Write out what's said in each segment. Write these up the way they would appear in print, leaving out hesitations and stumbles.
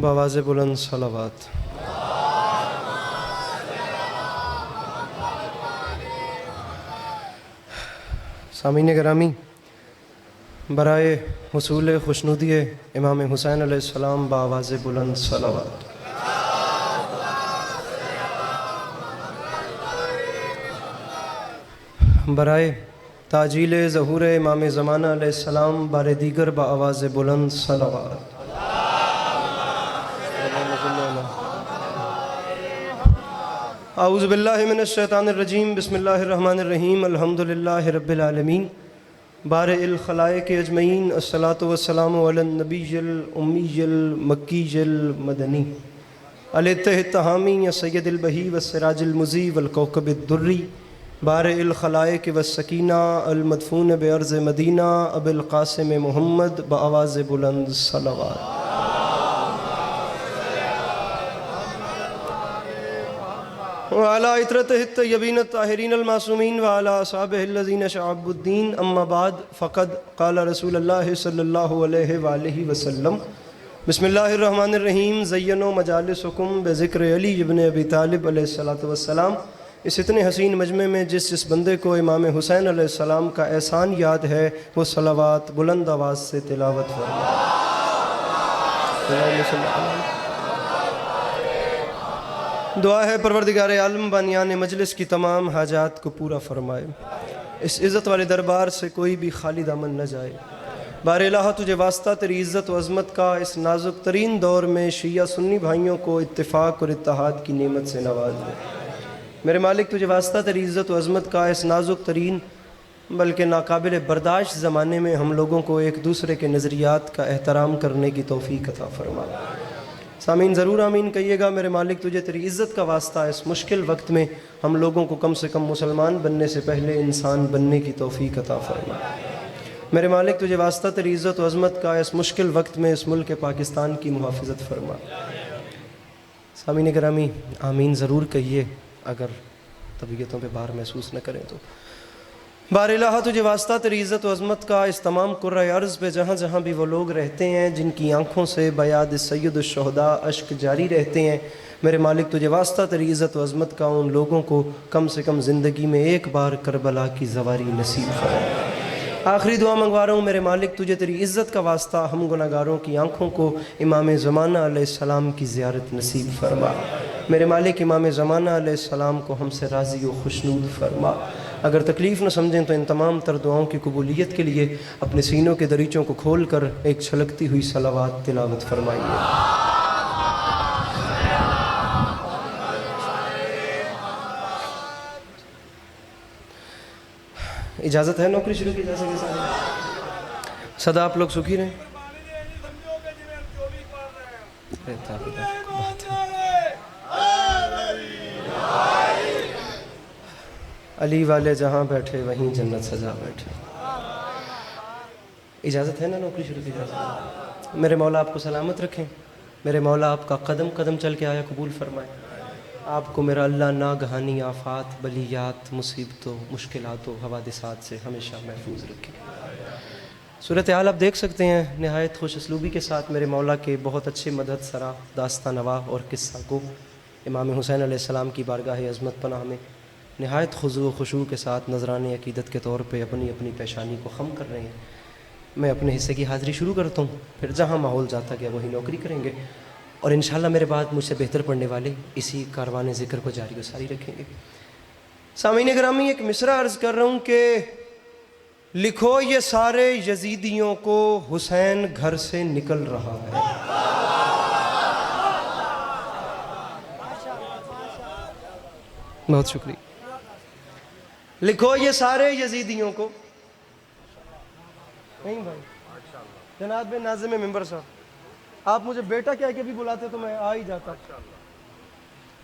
بآواز بلند صلوات۔ سامعین گرامی، برائے حصول خوشنودی امام حسین علیہ السلام بآواز بلند صلوات۔ برائے تاجیل ظہور امام زمانہ علیہ السلام بار دیگر بآواز بلند صلوات۔ اعوذ باللہ من الشیطان الرجیم، بسم اللہ الرحمن الرحیم، الحمدللہ رب العالمین، بارئ الخلائق اجمعین، الصلاۃ والسلام علی النبی الامی المکی المدنی التہ التہامی سید البہی والسراج المضی والکوکب الدری، بارئ الخلائق والسکینہ المدفون بارض مدینہ ابی القاسم محمد بآواز بلند صلوات۔ وعلى عطرته الطيبين الطاهرين المعصومين وعلى أصحابه الذين شعبوا الدين، أما بعد فقد قال رسول الله صلى الله عليه وآله وسلم، بسم الله الرحمن الرحیم، زینوا مجالسکم بذکر علی ابن ابی طالب علیہ الصلاۃ والسلام۔ اس اتنے حسین مجمع میں جس بندے کو امام حسین علیہ السلام کا احسان یاد ہے وہ صلوات بلند آواز سے تلاوت فرمائے۔ دعا ہے پروردگار عالم بانیان مجلس کی تمام حاجات کو پورا فرمائے، اس عزت والے دربار سے کوئی بھی خالی دامن نہ جائے۔ بار الہ تجھے واسطہ تیری عزت و عظمت کا اس نازک ترین دور میں شیعہ سنی بھائیوں کو اتفاق اور اتحاد کی نعمت سے نواز دے۔ میرے مالک تجھے واسطہ تیری عزت و عظمت کا اس نازک ترین بلکہ ناقابل برداشت زمانے میں ہم لوگوں کو ایک دوسرے کے نظریات کا احترام کرنے کی توفیق عطا فرما۔ سامعین ضرور آمین کہیے گا۔ میرے مالک تجھے تیری عزت کا واسطہ اس مشکل وقت میں ہم لوگوں کو کم سے کم مسلمان بننے سے پہلے انسان بننے کی توفیق عطا فرما۔ میرے مالک تجھے واسطہ تیری عزت و عظمت کا اس مشکل وقت میں اس ملک پاکستان کی محافظت فرما۔ سامعین گرامی آمین ضرور کہیے اگر طبیعتوں پہ بھار محسوس نہ کریں تو۔ بار الہ تجھے واسطہ تیری عزت و عظمت کا اس تمام کرۂ ارض پہ جہاں جہاں بھی وہ لوگ رہتے ہیں جن کی آنکھوں سے بیاد سید الشہداء اشک جاری رہتے ہیں، میرے مالک تجھے واسطہ تیری عزت و عظمت کا ان لوگوں کو کم سے کم زندگی میں ایک بار کربلا کی زواری نصیب فرما۔ آخری دعا منگوا رہا ہوں میرے مالک تجھے تیری عزت کا واسطہ ہم گناہ گاروں کی آنکھوں کو امام زمانہ علیہ السلام کی زیارت نصیب فرما۔ میرے مالک امام زمانہ علیہ السلام کو ہم سے راضی و خوشنود فرما۔ اگر تکلیف نہ سمجھیں تو ان تمام تر دعاؤں کی قبولیت کے لیے اپنے سینوں کے دریچوں کو کھول کر ایک چھلکتی ہوئی صلوات تلاوت فرمائیے۔ اجازت ہے نوکری شروع کی جا سکے سارے؟ سدا آپ لوگ سکھی رہیں۔ علی والے جہاں بیٹھے وہیں جنت سجا بیٹھے۔ اجازت ہے نا نوکری شروع کی جا سکے؟ میرے مولا آپ کو سلامت رکھیں، میرے مولا آپ کا قدم قدم چل کے آیا قبول فرمائے، آپ کو میرا اللہ ناگہانی آفات بلیات مصیبتوں مشکلات و حوادثات سے ہمیشہ محفوظ رکھے۔ صورتحال آپ دیکھ سکتے ہیں نہایت خوش اسلوبی کے ساتھ میرے مولا کے بہت اچھے مدحت سرا داستان نوا اور قصہ کو امام حسین علیہ السلام کی بارگاہ عظمت پناہ میں نہایت خضوع و خشوع کے ساتھ نذران عقیدت کے طور پہ اپنی اپنی پیشانی کو خم کر رہے ہیں۔ میں اپنے حصے کی حاضری شروع کرتا ہوں، پھر جہاں ماحول جاتا گیا وہی نوکری کریں گے، اور انشاءاللہ میرے بعد مجھ سے بہتر پڑھنے والے اسی کاروان ذکر کو جاری و ساری رکھیں گے۔ سامعین گرامی ایک مصرع عرض کر رہا ہوں کہ لکھو یہ سارے یزیدیوں کو حسین گھر سے نکل رہا ہے۔ بہت شکریہ۔ لکھو یہ سارے یزیدیوں کو، نہیں بھائی جناب ناظم ممبر صاحب آپ مجھے بیٹا کہہ کے بھی بلاتے تو میں آ ہی جاتا۔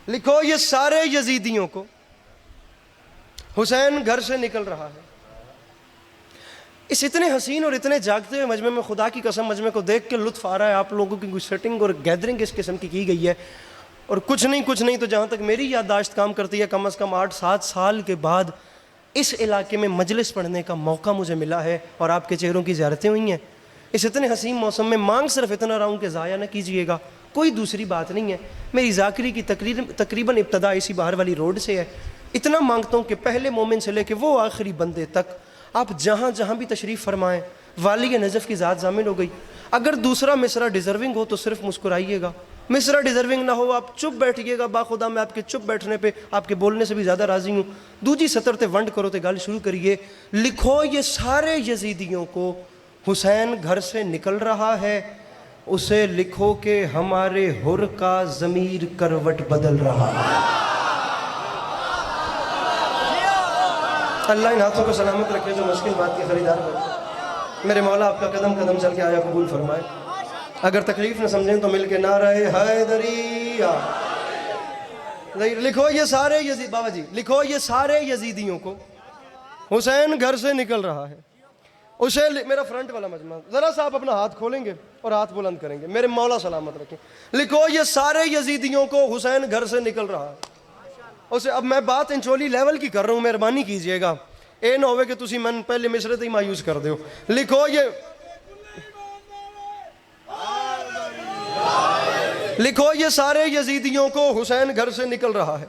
لکھو یہ سارے یزیدیوں کو حسین گھر سے نکل رہا ہے۔ اس اتنے حسین اور اتنے جاگتے ہوئے مجمع میں خدا کی قسم مجمع کو دیکھ کے لطف آ رہا ہے۔ آپ لوگوں کی کوئی سیٹنگ اور گیدرنگ اس قسم کی گئی ہے، اور کچھ نہیں تو جہاں تک میری یادداشت کام کرتی ہے کم از کم 8-7 سال کے بعد اس علاقے میں مجلس پڑھنے کا موقع مجھے ملا ہے اور آپ کے چہروں کی زیارتیں ہوئی ہیں۔ اس اتنے حسین موسم میں مانگ صرف اتنا رہا ہوں کہ ضائع نہ کیجئے گا، کوئی دوسری بات نہیں ہے. میری ذاکری کی تقریباً ابتدا اسی باہر والی روڈ سے ہے. اتنا مانگتا ہوں کہ پہلے مومن سے لے کے وہ آخری بندے تک آپ جہاں جہاں بھی تشریف فرمائیں والی نجف کی ذات ضامن ہو گئی. اگر دوسرا مصرع ڈیزرونگ ہو تو صرف مسکرائیے گا, مصرع ڈیزرونگ نہ ہو آپ چپ بیٹھیے گا. باخدا میں آپ کے چپ بیٹھنے پہ آپ کے بولنے سے بھی زیادہ راضی ہوں. دوجی سطر تے ونڈ کرو تے گل شروع کریے. لکھو یہ سارے یزیدیوں کو حسین گھر سے نکل رہا ہے, اسے لکھو کہ ہمارے حر کا ضمیر کروٹ بدل رہا ہے. اللہ ان ہاتھوں کو سلامت رکھے جو مشکل بات کے خریدار بنے. میرے مولا آپ کا قدم قدم چل کے آیا قبول فرمائے. اگر تکلیف نہ سمجھیں تو مل کے نعرہ حیدریہ. لکھو یہ سارے یزید, بابا جی لکھو یہ سارے یزیدیوں کو حسین گھر سے نکل رہا ہے, اسے میرا فرنٹ والا مجمع ذرا سا آپ اپنا ہاتھ کھولیں گے اور ہاتھ بلند کریں گے. میرے مولا سلامت رکھیں. لکھو یہ سارے یزیدیوں کو حسین گھر سے نکل رہا ہے اسے. اب میں بات انچولی لیول کی کر رہا ہوں, مہربانی کیجئے گا, اے نہ ہوئے کہ تسی من پہلے مصرے تے ہی مایوس کر دیو. لکھو یہ سارے یزیدیوں کو حسین گھر سے نکل رہا ہے.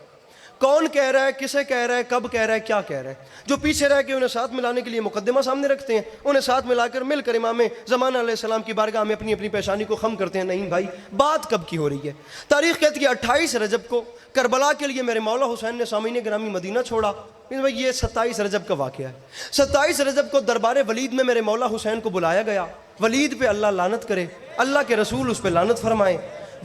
کون کہہ رہا ہے, کسے کہہ رہا ہے, کب کہہ رہا ہے, کیا کہہ رہا ہے؟ جو پیچھے رہ کے انہیں ساتھ ملانے کے لیے مقدمہ سامنے رکھتے ہیں, انہیں ساتھ ملا کر مل کر امام زمانہ علیہ السلام کی بارگاہ میں اپنی اپنی پیشانی کو خم کرتے ہیں. نہیں بھائی, بات کب کی ہو رہی ہے؟ تاریخ کہتی ہے 28 رجب کو کربلا کے لیے میرے مولا حسین نے سامعین گرامی مدینہ چھوڑا. یہ 27 رجب کا واقعہ ہے. 27 رجب کو دربار ولید میں میرے مولا حسین کو بلایا گیا. ولید پہ اللہ لعنت کرے, اللہ کے رسول اس پہ لعنت فرمائے.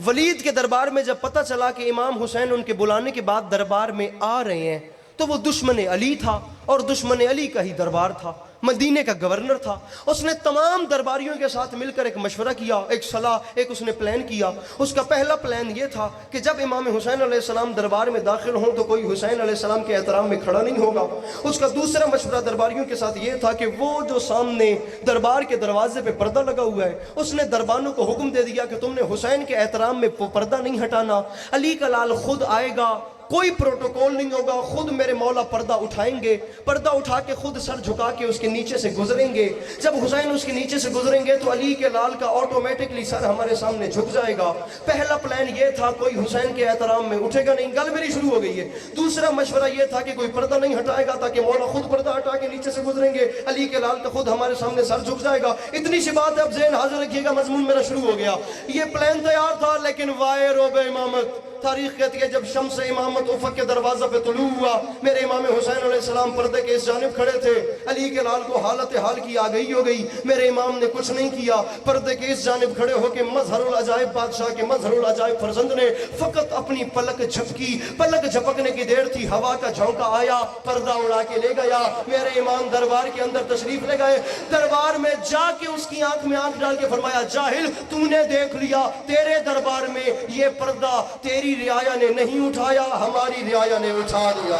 ولید کے دربار میں جب پتہ چلا کہ امام حسین ان کے بلانے کے بعد دربار میں آ رہے ہیں تو وہ دشمن علی تھا, اور دشمن علی کا ہی دربار تھا, مدینے کا گورنر تھا. اس نے تمام درباریوں کے ساتھ مل کر ایک مشورہ کیا, ایک صلاح, ایک اس نے پلان کیا. اس کا پہلا پلان یہ تھا کہ جب امام حسین علیہ السلام دربار میں داخل ہوں تو کوئی حسین علیہ السلام کے احترام میں کھڑا نہیں ہوگا. اس کا دوسرا مشورہ درباریوں کے ساتھ یہ تھا کہ وہ جو سامنے دربار کے دروازے پہ پردہ لگا ہوا ہے, اس نے دربانوں کو حکم دے دیا کہ تم نے حسین کے احترام میں پردہ نہیں ہٹانا. علی کا لال خود آئے گا, کوئی پروٹوکول نہیں ہوگا, خود میرے مولا پردہ اٹھائیں گے, پردہ اٹھا کے خود سر جھکا کے اس کے نیچے سے گزریں گے. جب حسین اس کے نیچے سے گزریں گے تو علی کے لال کا آٹومیٹکلی سر ہمارے سامنے جھک جائے گا. پہلا پلان یہ تھا, کوئی حسین کے احترام میں اٹھے گا نہیں. گل میری شروع ہو گئی ہے. دوسرا مشورہ یہ تھا کہ کوئی پردہ نہیں ہٹائے گا تاکہ مولا خود پردہ ہٹا کے نیچے سے گزریں گے, علی کے لال کا خود ہمارے سامنے سر جھک جائے گا. اتنی سی بات ہے, اب ذہن حاضر رکھیے گا, مضمون میرا شروع ہو گیا. یہ پلان تیار تھا, لیکن وائے روب امامت. تاریخ کہتی ہے جب شمس امامت افق کے دروازہ پہ طلوع ہوا, میرے امام حسین علیہ السلام پردے کے اس جانب کھڑے تھے. علی کے لال کو حالت حال کی آگئی ہو گئی. میرے امام نے کچھ نہیں کیا, پردے کے اس جانب کھڑے ہو کے مظہر العجائب بادشاہ کے مظہر العجائب فرزند نے فقط اپنی پلک جھپکی. پلک جھپکنے کی دیر تھی, ہوا کا جھونکا آیا, پردہ اڑا کے لے گیا. میرے امام دربار کے اندر تشریف لے گئے. دربار میں جا کے اس کی آنکھ میں آنکھ ڈال کے فرمایا, جاہل, تو نے دیکھ لیا تیرے دربار میں یہ پردہ تیری رعایا نے نہیں اٹھایا, ہماری رعایا نے اٹھا دیا.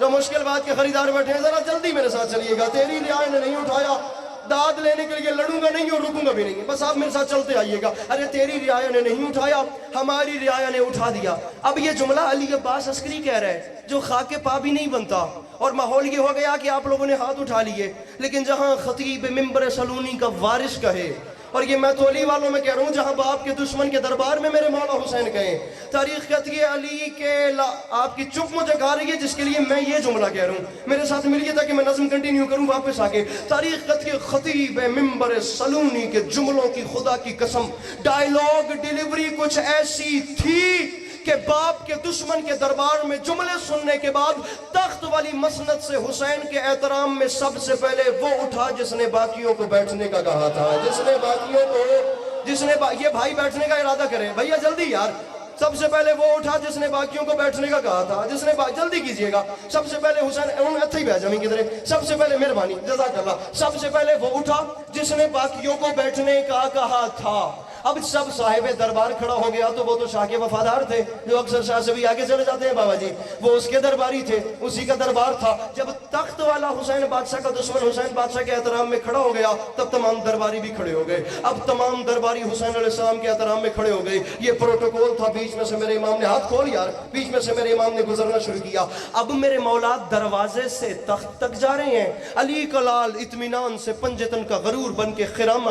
جو مشکل بات کے خریدار بیٹھے ہیں ذرا جلدی میرے ساتھ چلیے گا. تیری رعایا نے نہیں اٹھایا, داد لینے کے لیے لڑوں گا نہیں اور رکوں گا بھی نہیں, بس آپ میرے ساتھ چلتے آئیے گا. ارے تیری رعایا نے نہیں اٹھایا, ہماری رعایا نے اٹھا دیا. اب یہ جملہ علی عباس عسکری کہہ رہا ہے, جو خاک پا بھی نہیں بنتا. اور ماحول یہ ہو گیا کہ آپ لوگوں نے ہاتھ اٹھا لیے, لیکن جہاں خطیب ممبر سلونی کا وارث کہے, اور یہ میں تو علی والوں میں کہہ رہا ہوں, جہاں باپ کے دشمن کے دربار میں میرے مولا حسین کہیں, تاریخ کہتی ہے علی کے آپ کی چپ مجھے کہا رہی ہے, جس کے لیے میں یہ جملہ کہہ رہا ہوں. میرے ساتھ ملیے تاکہ میں نظم کنٹینیو کروں واپس آگے. تاریخ کہتی ہے خطیب ممبر سلونی کے جملوں کی خدا کی قسم ڈائیلاگ ڈیلیوری کچھ ایسی تھی کہ باپ کے دشمن کے دربار میں جملے سننے کے بعد تخت والی مسند سے حسین کے احترام میں سب سے پہلے وہ اٹھا جس نے باقیوں کو بیٹھنے کا کہا تھا. جس نے باقیوں کو, یہ بھائی بیٹھنے کا ارادہ کریں بھیا جلدی یار. سب سے پہلے وہ اٹھا جس نے باقیوں کو بیٹھنے کا کہا تھا, جس نے جلدی کیجئے گا. سب سے پہلے حسین, انہوں نے اتھا ہی بیٹھ جمیں کدھرے, سب سے پہلے مہربانی جزاک اللہ, سب سے پہلے وہ اٹھا جس نے باقیوں کو بیٹھنے کا کہا تھا. اب سب صاحب دربار کھڑا ہو گیا تو وہ تو شاہ کے وفادار تھے, جو اکثر شاہ سے بھی آگے چلے جاتے ہیں بابا جی, وہ اس کے درباری تھے, اسی کا دربار تھا. جب تخت والا حسین بادشاہ کا دشمن حسین بادشاہ کے احترام میں کھڑا ہو گیا, تب تمام درباری بھی کھڑے ہو گئے. اب تمام درباری حسین علیہ السلام کے احترام میں کھڑے ہو گئے. یہ پروٹوکول تھا. بیچ میں سے میرے امام نے, ہاتھ کھول یار, بیچ میں سے میرے امام نے گزرنا شروع کیا. اب میرے مولا دروازے سے تخت تک جا رہے ہیں. علی کا لال اطمینان سے پنجتن کا غرور بن کے خرامہ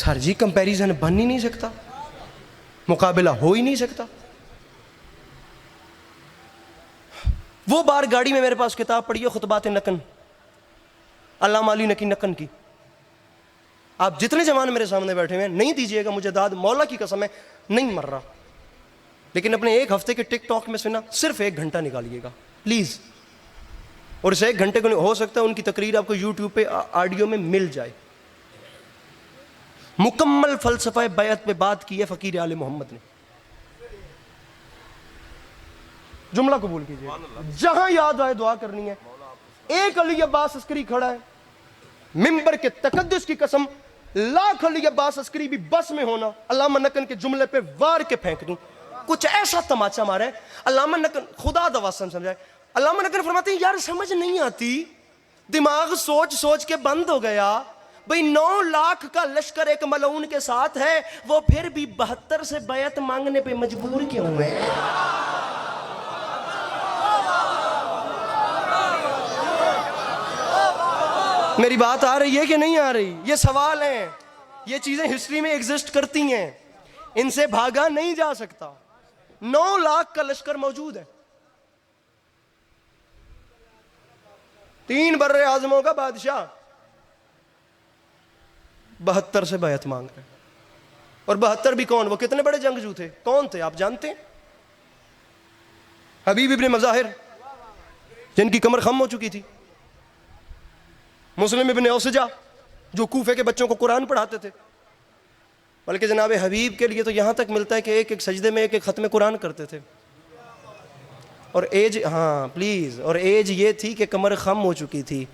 سر جی کمپیریزن بن ہی نہیں سکتا, مقابلہ ہو ہی نہیں سکتا. وہ بار گاڑی میں میرے پاس کتاب پڑھی ہے خطبات نکن, علامہ علی نقی نکن کی. آپ جتنے جوان میرے سامنے بیٹھے ہوئے ہیں, نہیں دیجیے گا مجھے داد, مولا کی قسم ہے نہیں مر رہا, لیکن اپنے ایک ہفتے کے ٹک ٹاک میں سے نا صرف 1 گھنٹہ نکالیے گا پلیز. اور اس 1 گھنٹے کو ہو سکتا ہے ان کی تقریر آپ کو یوٹیوب پہ آڈیو میں مل جائے. مکمل فلسفہ بیعت پہ بات کی ہے فقیر آل محمد نے. جملہ قبول کیجیے, جہاں یاد آئے دعا کرنی ہے. ایک علی عباس عسکری کھڑا ہے, ممبر کے تقدس کی قسم, لاکھ علی عباس عسکری بھی بس میں ہونا علامہ نکن کے جملے پہ وار کے پھینک دوں. کچھ ایسا تماچا مارا ہے علامہ نکن, خدا دوا سمجھائے, علامہ نکن فرماتے ہیں یار سمجھ نہیں آتی, دماغ سوچ سوچ کے بند ہو گیا. بھئی 9 لاکھ کا لشکر ایک ملعون کے ساتھ ہے, وہ پھر بھی 72 سے بیعت مانگنے پہ مجبور کیوں ہے؟ میری بات آ رہی ہے کہ نہیں آ رہی؟ یہ سوال ہیں, یہ چیزیں ہسٹری میں ایگزسٹ کرتی ہیں, ان سے بھاگا نہیں جا سکتا. 9 لاکھ کا لشکر موجود ہے, 3 بر اعظموں کا بادشاہ, 72 سے بیعت مانگ رہے. اور 72 بھی کون؟ وہ کتنے بڑے جنگجو تھے, کون تھے آپ جانتے ہیں؟ حبیب ابن مظاہر جن کی کمر خم ہو چکی تھی, مسلم ابن اوسجا جو کوفے کے بچوں کو قرآن پڑھاتے تھے, بلکہ جناب حبیب کے لیے تو یہاں تک ملتا ہے کہ ایک ایک سجدے میں ایک ایک ختم قرآن کرتے تھے. اور ایج, ہاں پلیز, اور ایج یہ تھی کہ کمر خم ہو چکی تھی.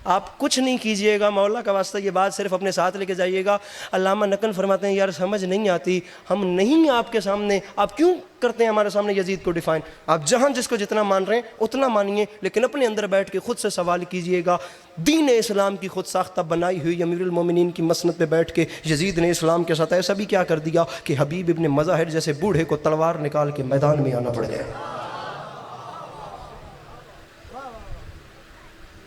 آپ کچھ نہیں کیجئے گا, مولا کا واسطہ یہ بات صرف اپنے ساتھ لے کے جائیے گا. علامہ نکن فرماتے ہیں یار سمجھ نہیں آتی, ہم نہیں آپ کے سامنے, آپ کیوں کرتے ہیں ہمارے سامنے یزید کو ڈیفائن؟ آپ جہاں جس کو جتنا مان رہے ہیں اتنا مانیے, لیکن اپنے اندر بیٹھ کے خود سے سوال کیجئے گا. دین اسلام کی خود ساختہ بنائی ہوئی امیر المومنین کی مسند پہ بیٹھ کے یزید نے اسلام کے ساتھ ایسا بھی کیا کر دیا کہ حبیب ابن مظاہر جیسے بوڑھے کو تلوار نکال کے میدان میں آنا پڑ گیا.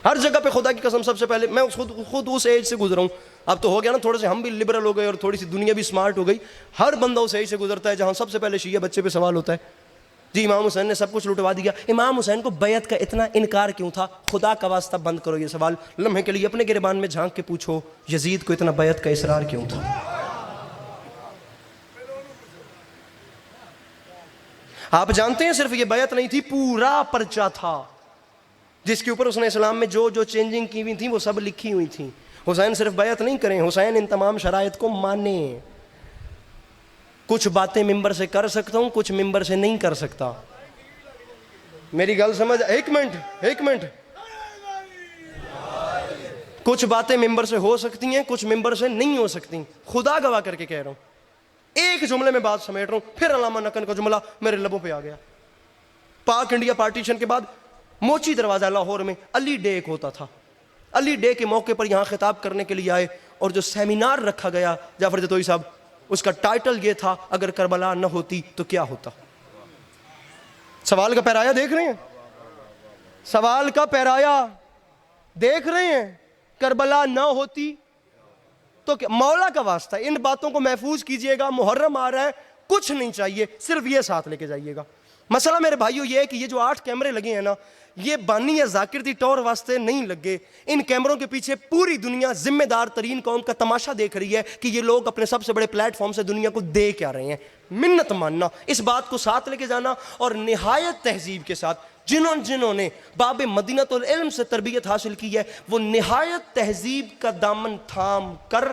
ہر جگہ پہ خدا کی قسم سب سے پہلے میں خود اس ایج سے گزرا ہوں. اب تو ہو گیا نا تھوڑے سے ہم بھی لبرل ہو گئے اور تھوڑی سی دنیا بھی سمارٹ ہو گئی. ہر بندہ اس ایج سے گزرتا ہے جہاں سب سے پہلے شیعہ بچے پہ سوال ہوتا ہے جی امام حسین نے سب کچھ لٹوا دیا, امام حسین کو بیعت کا اتنا انکار کیوں تھا؟ خدا کا واسطہ بند کرو یہ سوال, لمحے کے لیے اپنے گریبان میں جھانک کے پوچھو یزید کو اتنا بیعت کا اصرار کیوں تھا؟ آپ جانتے ہیں صرف یہ بیعت نہیں تھی, پورا پرچہ تھا جس کے اوپر اس نے اسلام میں جو جو چینجنگ کی ہوئی تھیں وہ سب لکھی ہوئی تھیں. حسین صرف بیعت نہیں کریں, حسین ان تمام شرائط کو مانیں. کچھ باتیں ممبر سے کر سکتا ہوں, کچھ ممبر سے نہیں کر سکتا. میری گل سمجھ, ایک منٹ, کچھ باتیں ممبر سے ہو سکتی ہیں, کچھ ممبر سے نہیں ہو سکتی. خدا گواہ کر کے کہہ رہا ہوں, ایک جملے میں بات سمیٹ رہا ہوں. پھر علامہ نکن کا جملہ میرے لبوں پہ آ گیا. پاک انڈیا پارٹیشن کے بعد موچی دروازہ لاہور میں علی ڈے ایک ہوتا تھا. علی ڈے کے موقع پر یہاں خطاب کرنے کے لیے آئے, اور جو سیمینار رکھا گیا جعفر جتوئی صاحب, اس کا ٹائٹل یہ تھا اگر کربلا نہ ہوتی تو کیا ہوتا. سوال کا پیرایا دیکھ رہے ہیں, سوال کا پیرایا دیکھ رہے ہیں, کربلا نہ ہوتی تو کیا؟ مولا کا واسطہ ان باتوں کو محفوظ کیجئے گا. محرم آ رہا ہے, کچھ نہیں چاہیے, صرف یہ ساتھ لے کے جائیے گا. مسئلہ میرے بھائیو یہ ہے کہ یہ جو 8 کیمرے لگے ہیں نا, یہ بانی یا ذاکر دی ٹور واسطے نہیں لگے. ان کیمروں کے پیچھے پوری دنیا ذمہ دار ترین قوم کا تماشا دیکھ رہی ہے کہ یہ لوگ اپنے سب سے بڑے پلیٹ فارم سے دنیا کو دے کیا رہے ہیں. منت ماننا, اس بات کو ساتھ لے کے جانا, اور نہایت تہذیب کے ساتھ جنہوں نے باب مدینۃ العلم سے تربیت حاصل کی ہے, وہ نہایت تہذیب کا دامن تھام کر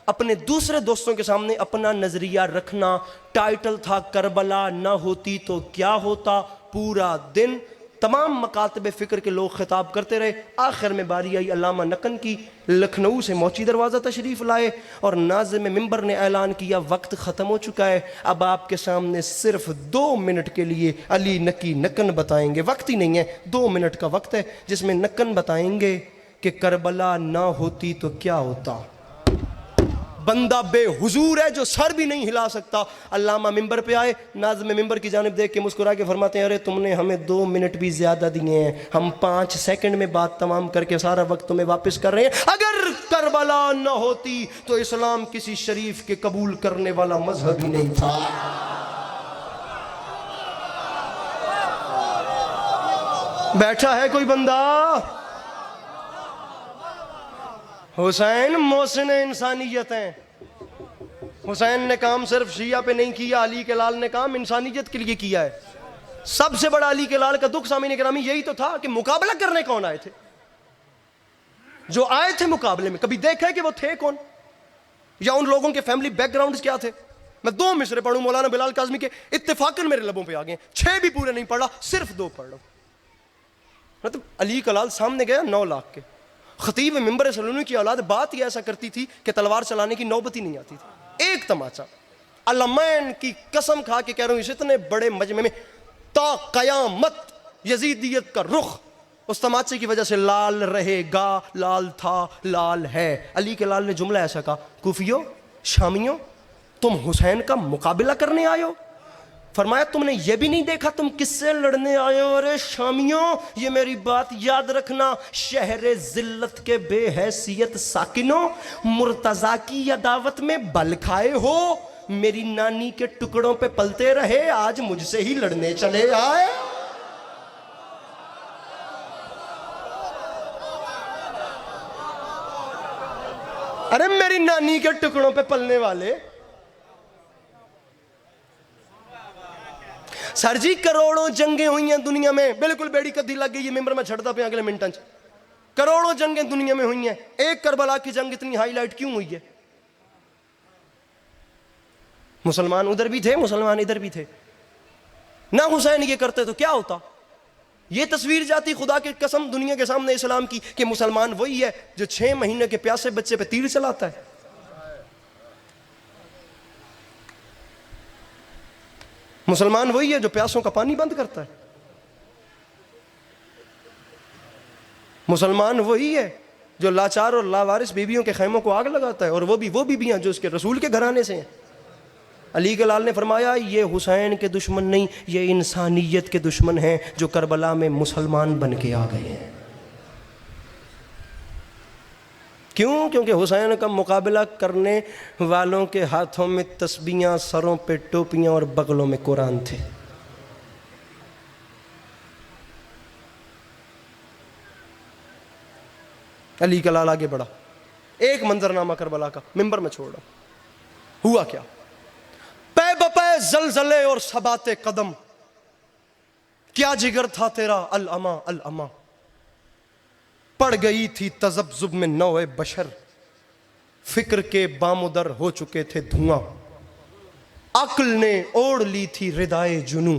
اپنے دوسرے دوستوں کے سامنے اپنا نظریہ رکھنا. ٹائٹل تھا کربلا نہ ہوتی تو کیا ہوتا. پورا دن تمام مکاتب فکر کے لوگ خطاب کرتے رہے. آخر میں باری آئی علامہ نکن کی, لکھنؤ سے موچی دروازہ تشریف لائے, اور ناظم ممبر نے اعلان کیا وقت ختم ہو چکا ہے, اب آپ کے سامنے صرف 2 منٹ کے لیے علی نقی نکن بتائیں گے. وقت ہی نہیں ہے, 2 منٹ کا وقت ہے جس میں نکن بتائیں گے کہ کربلا نہ ہوتی تو کیا ہوتا. بندہ بے حضور ہے جو سر بھی نہیں ہلا سکتا. علامہ ممبر پہ آئے, ناظم ممبر کی جانب دیکھ کے مسکرا کے فرماتے ہیں ارے تم نے ہمیں 2 منٹ بھی زیادہ دیے ہیں, ہم 5 سیکنڈ میں بات تمام کر کے سارا وقت تمہیں واپس کر رہے ہیں. اگر کربلا نہ ہوتی تو اسلام کسی شریف کے قبول کرنے والا مذہب ہی نہیں تھا. بیٹھا ہے کوئی بندہ؟ حسین محسن انسانیت ہیں. حسین نے کام صرف شیعہ پہ نہیں کیا, علی کے لال نے کام انسانیت کے لیے کیا ہے. سب سے بڑا علی کے لال کا دکھ سامعین گرامی یہی تو تھا کہ مقابلہ کرنے کون آئے تھے؟ جو آئے تھے مقابلے میں کبھی دیکھا ہے کہ وہ تھے کون, یا ان لوگوں کے فیملی بیک گراؤنڈز کیا تھے؟ میں 2 مصرے پڑھوں مولانا بلال کاظمی کے, اتفاقاً میرے لبوں پہ آ گئے, 6 بھی پورے نہیں پڑھ رہا, صرف 2 پڑھ رہا ہوں. مطلب علی کا لال سامنے گیا 9 لاکھ کے, خطیب ممبر سلونی کی اولاد بات ہی ایسا کرتی تھی کہ تلوار چلانے کی نوبت ہی نہیں آتی تھی. ایک تماچا, علمین کی قسم کھا کے کہہ رہا ہوں, اس اتنے بڑے مجمع میں تا قیامت یزیدیت کا رخ اس تماچے کی وجہ سے لال رہے گا, لال تھا, لال ہے. علی کے لال نے جملہ ایسا کہا, کوفیوں, شامیوں, تم حسین کا مقابلہ کرنے آئے ہو؟ فرمایا تم نے یہ بھی نہیں دیکھا تم کس سے لڑنے آئے ہو؟ ارے شامیوں, یہ میری بات یاد رکھنا, شہر ذلت کے بے حیثیت ساکنوں, مرتضیٰ کی عداوت میں بل کھائے ہو, میری نانی کے ٹکڑوں پہ پلتے رہے, آج مجھ سے ہی لڑنے چلے آئے. ارے میری نانی کے ٹکڑوں پہ پلنے والے, سر جی کروڑوں جنگیں ہوئی ہیں دنیا میں, بالکل بیڑی کدی لگ گئی, یہ ممبر میں چھڑتا پہ اگلے منٹن چ. کروڑوں جنگیں دنیا میں ہوئی ہیں, ایک کربلا کی جنگ اتنی ہائی لائٹ کیوں ہوئی ہے؟ مسلمان ادھر بھی تھے, مسلمان ادھر بھی تھے. نہ حسین یہ کرتے تو کیا ہوتا؟ یہ تصویر جاتی خدا کی قسم دنیا کے سامنے اسلام کی کہ مسلمان وہی ہے جو 6 مہینے کے پیاسے بچے پہ تیر چلاتا ہے. مسلمان وہی ہے جو پیاسوں کا پانی بند کرتا ہے. مسلمان وہی ہے جو لاچار اور لاوارث بیویوں کے خیموں کو آگ لگاتا ہے, اور وہ بیویاں جو اس کے رسول کے گھرانے سے ہیں. علی کے لال نے فرمایا یہ حسین کے دشمن نہیں, یہ انسانیت کے دشمن ہیں جو کربلا میں مسلمان بن کے آ گئے ہیں. کیوں؟ کیونکہ حسین کا مقابلہ کرنے والوں کے ہاتھوں میں تسبیحاں, سروں پہ ٹوپیاں اور بغلوں میں قرآن تھے. علی کا لال آگے بڑھا, ایک منظرنامہ کربلا کا ممبر میں چھوڑ رہا ہوں. ہوا کیا؟ پے بپے زلزلے اور ثبات قدم, کیا جگر تھا تیرا الاما الاما, پڑ گئی تھی تذبذب میں نوع بشر, فکر کے بامدر ہو چکے تھے دھواں, عقل نے اوڑھ لی تھی ردائے جنوں.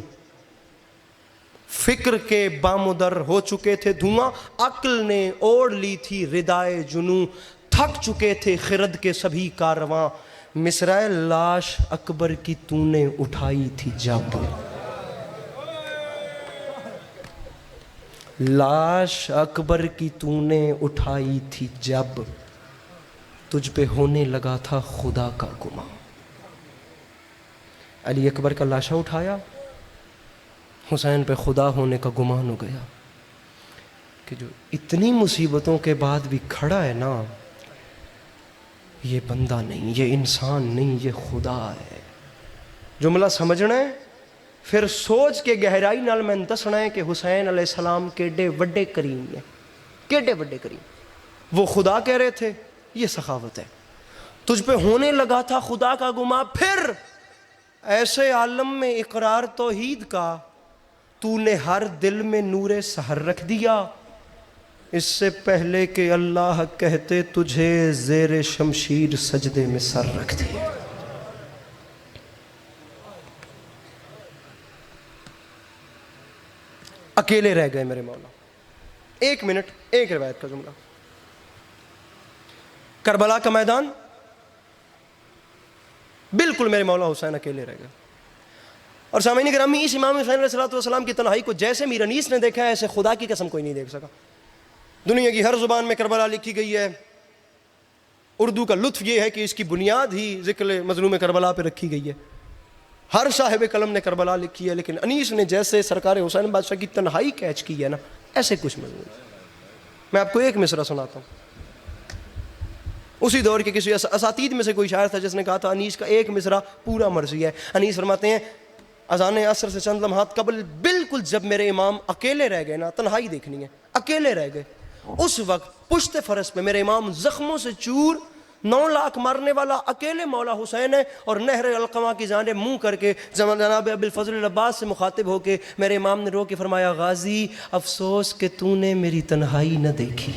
فکر کے بامدر ہو چکے تھے دھواں, عقل نے اوڑھ لی تھی ردائے جنوں, تھک چکے تھے خرد کے سبھی کارواں, مصرعِ لاش اکبر کی تو نے اٹھائی تھی جب. لاش اکبر کی تو نے اٹھائی تھی جب, تجھ پہ ہونے لگا تھا خدا کا گمان. علی اکبر کا لاشا اٹھایا, حسین پہ خدا ہونے کا گمان ہو گیا کہ جو اتنی مصیبتوں کے بعد بھی کھڑا ہے نا, یہ بندہ نہیں, یہ انسان نہیں, یہ خدا ہے. جملہ سمجھنا ہے, پھر سوچ کے گہرائی نال میں دسنا ہے کہ حسین علیہ السلام کیڈے وڈے کریم ہیں, کیڈے وڈے کریم. وہ خدا کہہ رہے تھے, یہ سخاوت ہے. تجھ پہ ہونے لگا تھا خدا کا گما, پھر ایسے عالم میں اقرار توحید کا تو نے ہر دل میں نور سحر رکھ دیا, اس سے پہلے کہ اللہ کہتے تجھے زیر شمشیر سجدے میں سر رکھ دیا. اکیلے رہ گئے میرے مولا. 1 منٹ, ایک روایت کا جملہ. کربلا کا میدان, بالکل میرے مولا حسین اکیلے رہ گئے. اور سامعین گرامی, اس امام حسین علیہ السلام کی تنہائی کو جیسے میر انیس نے دیکھا ہے, ایسے خدا کی قسم کوئی نہیں دیکھ سکا. دنیا کی ہر زبان میں کربلا لکھی گئی ہے, اردو کا لطف یہ ہے کہ اس کی بنیاد ہی ذکر مظلوم کربلا پہ رکھی گئی ہے. ہر صاحب قلم نے کربلا لکھی ہے، لیکن انیس نے جیسے سرکار حسین بادشاہ کی تنہائی کیچ کی ہے نا، ایسے کچھ مضمون. میں آپ کو ایک مصرع سناتا ہوں. اسی دور کے کسی اساتید میں سے کوئی شاعر تھا جس نے کہا تھا انیس کا ایک مصرع پورا مرضی ہے. انیس فرماتے ہیں اذان عصر سے چند لمحات قبل بالکل جب میرے امام اکیلے رہ گئے نا، تنہائی دیکھنی ہے، اکیلے رہ گئے، اس وقت پشت فرس پہ میرے امام زخموں سے چور 9 لاکھ مارنے والا اکیلے مولا حسین ہے، اور نہر القما کی جانب منہ کر کے جناب ابی الفضل العباس سے مخاطب ہو کے میرے امام نے رو کے فرمایا غازی افسوس کہ تو نے میری تنہائی نہ دیکھی.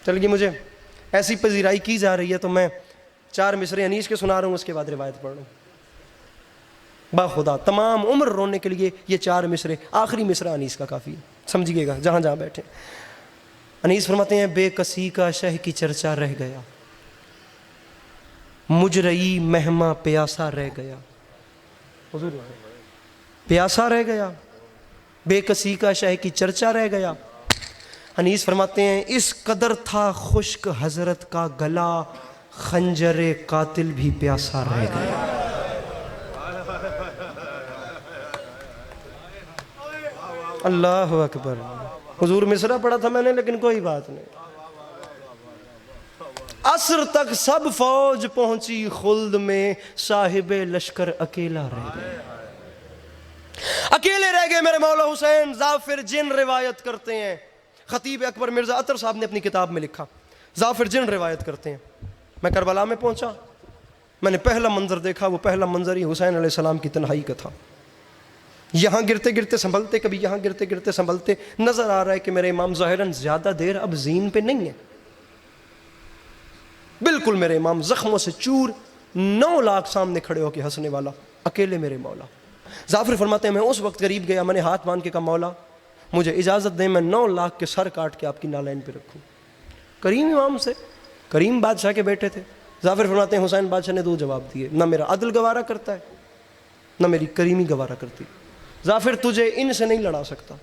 چلیے مجھے ایسی پذیرائی کی جا رہی ہے تو میں 4 مصرے انیس کے سنا رہا ہوں، اس کے بعد روایت پڑھ رہا ہوں. با خدا تمام عمر رونے کے لیے یہ 4 مصرے، آخری مصرع انیس کا کافی ہے، سمجھیے گا جہاں جہاں بیٹھے. انیس فرماتے ہیں بے کسی کا شہ کی چرچا رہ گیا، مجرئی مہما پیاسا رہ گیا. حضور پیاسا رہ گیا، بے کسی کا شہ کی چرچا رہ گیا. انیس فرماتے ہیں اس قدر تھا خشک حضرت کا گلا، خنجر قاتل بھی پیاسا رہ گیا. اللہ اکبر. حضور مصرع پڑھا تھا میں نے لیکن کوئی بات نہیں. عصر تک سب فوج پہنچی خلد میں، صاحب لشکر اکیلا رہ گیا. اکیلے رہ گئے میرے مولا حسین. ظافر جن روایت کرتے ہیں، خطیب اکبر مرزا عطر صاحب نے اپنی کتاب میں لکھا، ظافر جن روایت کرتے ہیں میں کربلا میں پہنچا، میں نے پہلا منظر دیکھا، وہ پہلا منظر ہی حسین علیہ السلام کی تنہائی کا تھا. یہاں گرتے گرتے سنبھلتے، کبھی یہاں گرتے گرتے سنبھلتے، نظر آ رہا ہے کہ میرے امام ظاہراً زیادہ دیر اب زین پہ نہیں ہے. بالکل میرے امام زخموں سے چور، 9 لاکھ سامنے کھڑے ہو کے ہنسنے والا، اکیلے میرے مولا. ظافر فرماتے ہیں میں اس وقت قریب گیا، میں نے ہاتھ باندھ کے کہا مولا مجھے اجازت دیں میں 9 لاکھ کے سر کاٹ کے آپ کی نالین پہ رکھوں. کریم امام سے، کریم بادشاہ کے بیٹے تھے. ظافر فرماتے ہیں حسین بادشاہ نے 2 جواب دیے، نہ میرا عدل گوارا کرتا ہے نہ میری کریمی گوارا کرتی. ظافر تجھے ان سے نہیں لڑا سکتا،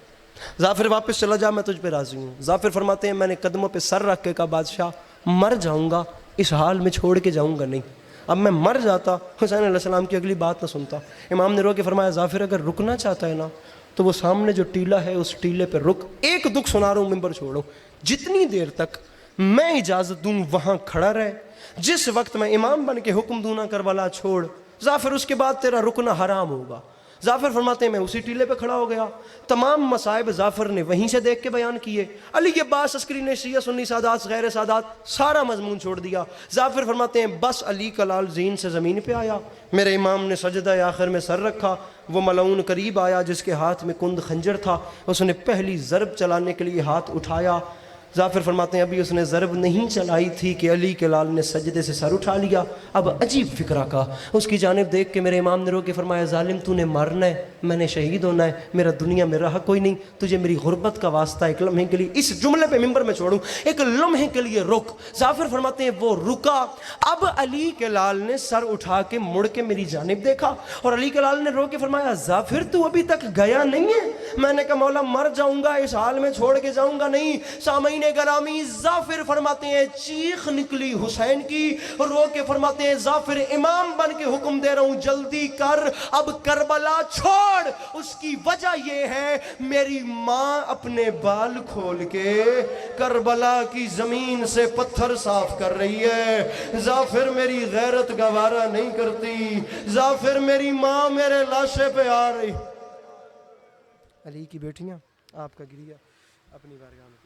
ظافر واپس چلا جا، میں تجھ پہ راضی ہوں. ظافر فرماتے ہیں میں نے قدموں پہ سر رکھ کے کہا بادشاہ مر جاؤں گا، اس حال میں چھوڑ کے جاؤں گا نہیں. اب میں مر جاتا حسین علیہ السلام کی اگلی بات نہ سنتا. امام نے رو کے فرمایا ظافر اگر رکنا چاہتا ہے نا تو وہ سامنے جو ٹیلا ہے اس ٹیلے پہ رک. ایک دکھ سنا رہا ہوں، ممبر چھوڑو، جتنی دیر تک میں اجازت دوں وہاں کھڑا رہے، جس وقت میں امام بن کے حکم دوں نا کربلا چھوڑ ظافر، اس کے بعد تیرا رکنا حرام ہوگا. ظافر فرماتے ہیں میں اسی ٹیلے پہ کھڑا ہو گیا. تمام مصائب ظافر نے وہیں سے دیکھ کے بیان کیے. علی عباس عسکری نے شیعہ سنی سادات غیر سادات سارا مضمون چھوڑ دیا. ظافر فرماتے ہیں بس علی کا لال زین سے زمین پہ آیا، میرے امام نے سجدہ آخر میں سر رکھا، وہ ملعون قریب آیا جس کے ہاتھ میں کند خنجر تھا، اس نے پہلی ضرب چلانے کے لیے ہاتھ اٹھایا. ظافر فرماتے ہیں ابھی اس نے ضرب نہیں چلائی تھی کہ علی کے لال نے سجدے سے سر اٹھا لیا. اب عجیب فکرہ کا اس کی جانب دیکھ کے میرے امام نے رو کے فرمایا ظالم تو نے مرنا ہے، میں نے شہید ہونا ہے، میرا دنیا میں رہا کوئی نہیں، تجھے میری غربت کا واسطہ ایک لمحے کے لیے اس جملے پہ ممبر میں چھوڑوں، ایک لمحے کے لیے رک. ظافر فرماتے ہیں وہ رکا. اب علی کے لال نے سر اٹھا کے مڑ کے میری جانب دیکھا اور علی کے لال نے رو کے فرمایا ظافر تو ابھی تک گیا نہیں ہے. میں نے کہا مولا مر جاؤں گا، اس حال میں چھوڑ کے جاؤں گا نہیں. سامعین گرامی ظافر فرماتے ہیں چیخ نکلی حسین کی، رو کے فرماتے ہیں ظافر امام بن کے حکم دے رہا ہوں جلدی کر، اب کربلا چھوڑ. اس کی وجہ یہ ہے میری ماں اپنے بال کھول کے کربلا کی زمین سے پتھر صاف کر رہی ہے. ظافر میری غیرت گوارا نہیں کرتی، ظافر میری ماں میرے لاشے پہ آ رہی. علی کی بیٹیاں آپ کا گریہ اپنی بارگاہ میں